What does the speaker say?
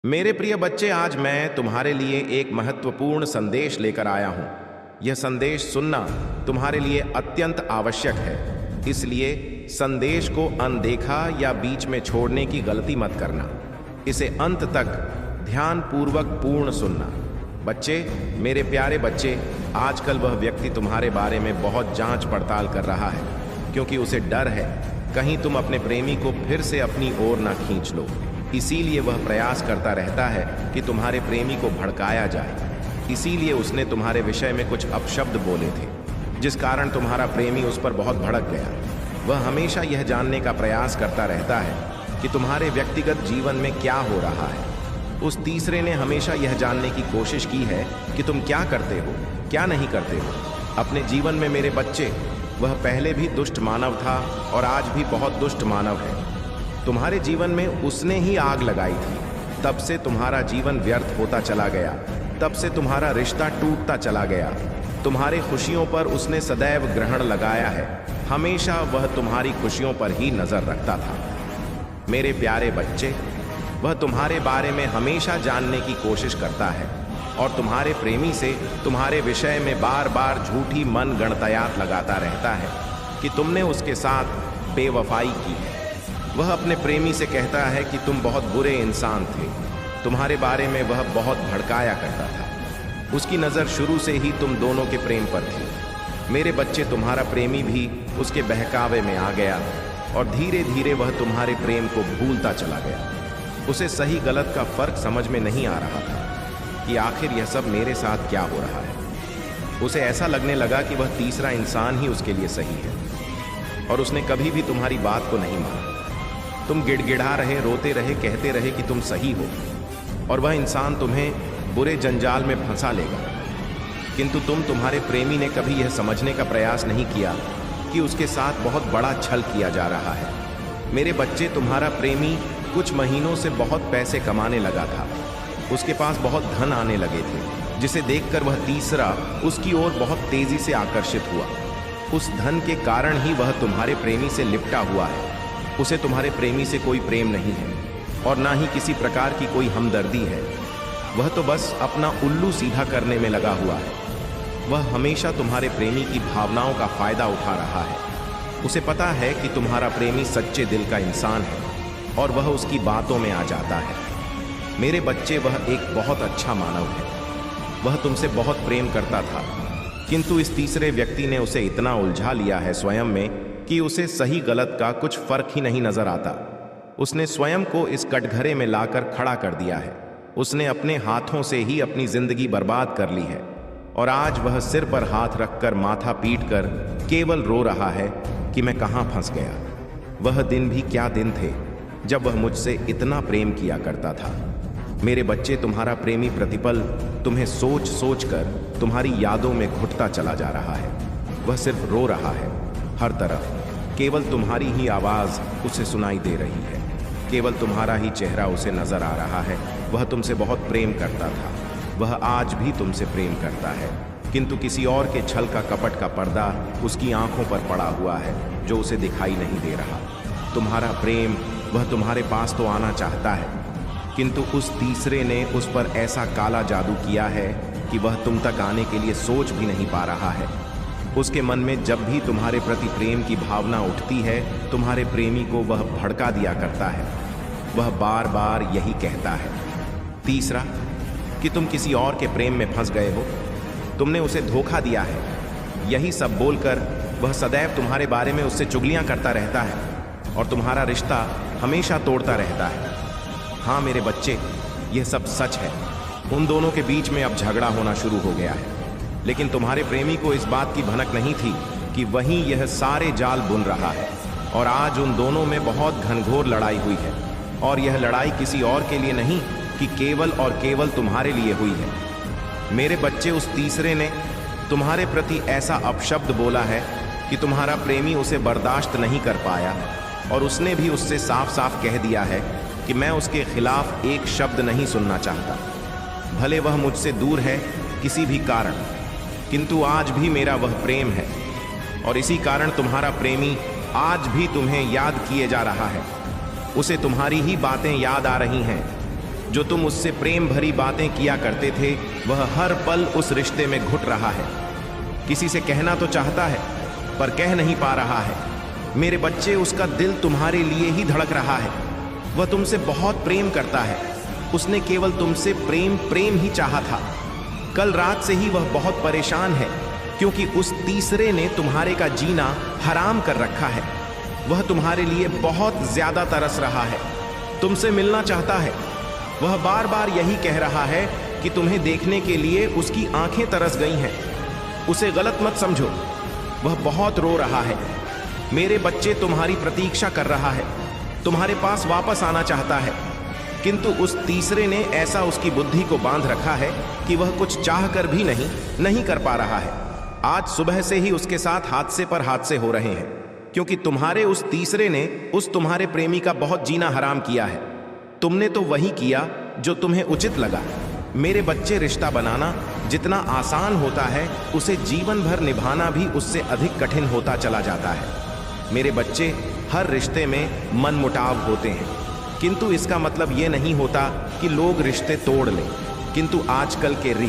मेरे प्रिय बच्चे, आज मैं तुम्हारे लिए एक महत्वपूर्ण संदेश लेकर आया हूं। यह संदेश सुनना तुम्हारे लिए अत्यंत आवश्यक है, इसलिए संदेश को अनदेखा या बीच में छोड़ने की गलती मत करना। इसे अंत तक ध्यानपूर्वक पूर्ण सुनना। बच्चे, मेरे प्यारे बच्चे, आजकल वह व्यक्ति तुम्हारे बारे में बहुत जांच पड़ताल कर रहा है, क्योंकि उसे डर है कहीं तुम अपने प्रेमी को फिर से अपनी ओर ना खींच लो। इसीलिए वह प्रयास करता रहता है कि तुम्हारे प्रेमी को भड़काया जाए। इसीलिए उसने तुम्हारे विषय में कुछ अपशब्द बोले थे, जिस कारण तुम्हारा प्रेमी उस पर बहुत भड़क गया। वह हमेशा यह जानने का प्रयास करता रहता है कि तुम्हारे व्यक्तिगत जीवन में क्या हो रहा है। उस तीसरे ने हमेशा यह जानने की कोशिश की है कि तुम क्या करते हो, क्या नहीं करते हो अपने जीवन में। मेरे बच्चे, वह पहले भी दुष्ट मानव था और आज भी बहुत दुष्ट मानव है। तुम्हारे जीवन में उसने ही आग लगाई थी, तब से तुम्हारा जीवन व्यर्थ होता चला गया, तब से तुम्हारा रिश्ता टूटता चला गया। तुम्हारे खुशियों पर उसने सदैव ग्रहण लगाया है, हमेशा वह तुम्हारी खुशियों पर ही नजर रखता था। मेरे प्यारे बच्चे, वह तुम्हारे बारे में हमेशा जानने की कोशिश करता है और तुम्हारे प्रेमी से तुम्हारे विषय में बार बार झूठी मन गणतयात लगाता रहता है कि तुमने उसके साथ बेवफाई की है। वह अपने प्रेमी से कहता है कि तुम बहुत बुरे इंसान थे। तुम्हारे बारे में वह बहुत भड़काया करता था। उसकी नज़र शुरू से ही तुम दोनों के प्रेम पर थी। मेरे बच्चे, तुम्हारा प्रेमी भी उसके बहकावे में आ गया और धीरे धीरे वह तुम्हारे प्रेम को भूलता चला गया। उसे सही गलत का फर्क समझ में नहीं आ रहा था कि आखिर यह सब मेरे साथ क्या हो रहा है। उसे ऐसा लगने लगा कि वह तीसरा इंसान ही उसके लिए सही है और उसने कभी भी तुम्हारी बात को नहीं माना। तुम गिड़गिड़ा रहे, रोते रहे, कहते रहे कि तुम सही हो और वह इंसान तुम्हें बुरे जंजाल में फंसा लेगा, किंतु तुम्हारे प्रेमी ने कभी यह समझने का प्रयास नहीं किया कि उसके साथ बहुत बड़ा छल किया जा रहा है। मेरे बच्चे, तुम्हारा प्रेमी कुछ महीनों से बहुत पैसे कमाने लगा था। उसके पास बहुत धन आने लगे थे, जिसे देखकर वह तीसरा उसकी ओर बहुत तेजी से आकर्षित हुआ। उस धन के कारण ही वह तुम्हारे प्रेमी से लिपटा हुआ है। उसे तुम्हारे प्रेमी से कोई प्रेम नहीं है और ना ही किसी प्रकार की कोई हमदर्दी है। वह तो बस अपना उल्लू सीधा करने में लगा हुआ है। वह हमेशा तुम्हारे प्रेमी की भावनाओं का फायदा उठा रहा है। उसे पता है कि तुम्हारा प्रेमी सच्चे दिल का इंसान है और वह उसकी बातों में आ जाता है। मेरे बच्चे, वह एक बहुत अच्छा मानव है। वह तुमसे बहुत प्रेम करता था, किंतु इस तीसरे व्यक्ति ने उसे इतना उलझा लिया है स्वयं में कि उसे सही गलत का कुछ फर्क ही नहीं नजर आता। उसने स्वयं को इस कटघरे में लाकर खड़ा कर दिया है। उसने अपने हाथों से ही अपनी जिंदगी बर्बाद कर ली है और आज वह सिर पर हाथ रखकर माथा पीटकर केवल रो रहा है कि मैं कहां फंस गया। वह दिन भी क्या दिन थे जब वह मुझसे इतना प्रेम किया करता था। मेरे बच्चे, तुम्हारा प्रेमी प्रतिपल तुम्हें सोच सोच कर तुम्हारी यादों में घुटता चला जा रहा है। वह सिर्फ रो रहा है। हर तरफ केवल तुम्हारी ही आवाज उसे सुनाई दे रही है, केवल तुम्हारा ही चेहरा उसे नजर आ रहा है। वह तुमसे बहुत प्रेम करता था, वह आज भी तुमसे प्रेम करता है, किंतु किसी और के छल का कपट का पर्दा उसकी आंखों पर पड़ा हुआ है, जो उसे दिखाई नहीं दे रहा। तुम्हारा प्रेम, वह तुम्हारे पास तो आना चाहता है, किंतु उस तीसरे ने उस पर ऐसा काला जादू किया है कि वह तुम तक आने के लिए सोच भी नहीं पा रहा है। उसके मन में जब भी तुम्हारे प्रति प्रेम की भावना उठती है, तुम्हारे प्रेमी को वह भड़का दिया करता है। वह बार बार यही कहता है, तीसरा, कि तुम किसी और के प्रेम में फंस गए हो, तुमने उसे धोखा दिया है। यही सब बोलकर वह सदैव तुम्हारे बारे में उससे चुगलियां करता रहता है और तुम्हारा रिश्ता हमेशा तोड़ता रहता है। हाँ मेरे बच्चे, यह सब सच है। उन दोनों के बीच में अब झगड़ा होना शुरू हो गया है, लेकिन तुम्हारे प्रेमी को इस बात की भनक नहीं थी कि वहीं यह सारे जाल बुन रहा है और आज उन दोनों में बहुत घनघोर लड़ाई हुई है। और यह लड़ाई किसी और के लिए नहीं कि केवल और केवल तुम्हारे लिए हुई है। मेरे बच्चे, उस तीसरे ने तुम्हारे प्रति ऐसा अपशब्द बोला है कि तुम्हारा प्रेमी उसे बर्दाश्त नहीं कर पाया और उसने भी उससे साफ साफ कह दिया है कि मैं उसके खिलाफ एक शब्द नहीं सुनना चाहता। भले वह मुझसे दूर है किसी भी कारण, किंतु आज भी मेरा वह प्रेम है और इसी कारण तुम्हारा प्रेमी आज भी तुम्हें याद किए जा रहा है। उसे तुम्हारी ही बातें याद आ रही हैं जो तुम उससे प्रेम भरी बातें किया करते थे वह हर पल उस रिश्ते में घुट रहा है। किसी से कहना तो चाहता है पर कह नहीं पा रहा है। मेरे बच्चे, उसका दिल तुम्हारे लिए ही धड़क रहा है। वह तुमसे बहुत प्रेम करता है। उसने केवल तुमसे प्रेम ही चाहा था। कल रात से ही वह बहुत परेशान है क्योंकि उस तीसरे ने तुम्हारे का जीना हराम कर रखा है। वह तुम्हारे लिए बहुत ज्यादा तरस रहा है, तुमसे मिलना चाहता है। वह बार बार यही कह रहा है कि तुम्हें देखने के लिए उसकी आंखें तरस गई हैं। उसे गलत मत समझो, वह बहुत रो रहा है। मेरे बच्चे, तुम्हारी प्रतीक्षा कर रहा है, तुम्हारे पास वापस आना चाहता है, किंतु उस तीसरे ने ऐसा उसकी बुद्धि को बांध रखा है कि वह कुछ चाह कर भी नहीं कर पा रहा है। आज सुबह से ही उसके साथ हादसे पर हादसे हो रहे हैं क्योंकि तुम्हारे उस तीसरे ने उस तुम्हारे प्रेमी का बहुत जीना हराम किया है। तुमने तो वही किया जो तुम्हें उचित लगा। मेरे बच्चे, रिश्ता बनाना जितना आसान होता है उसे जीवन भर निभाना भी उससे अधिक कठिन होता चला जाता है। मेरे बच्चे, हर रिश्ते में मनमुटाव होते हैं, किंतु इसका मतलब ये नहीं होता कि लोग रिश्ते तोड़ लें। किंतु आजकल के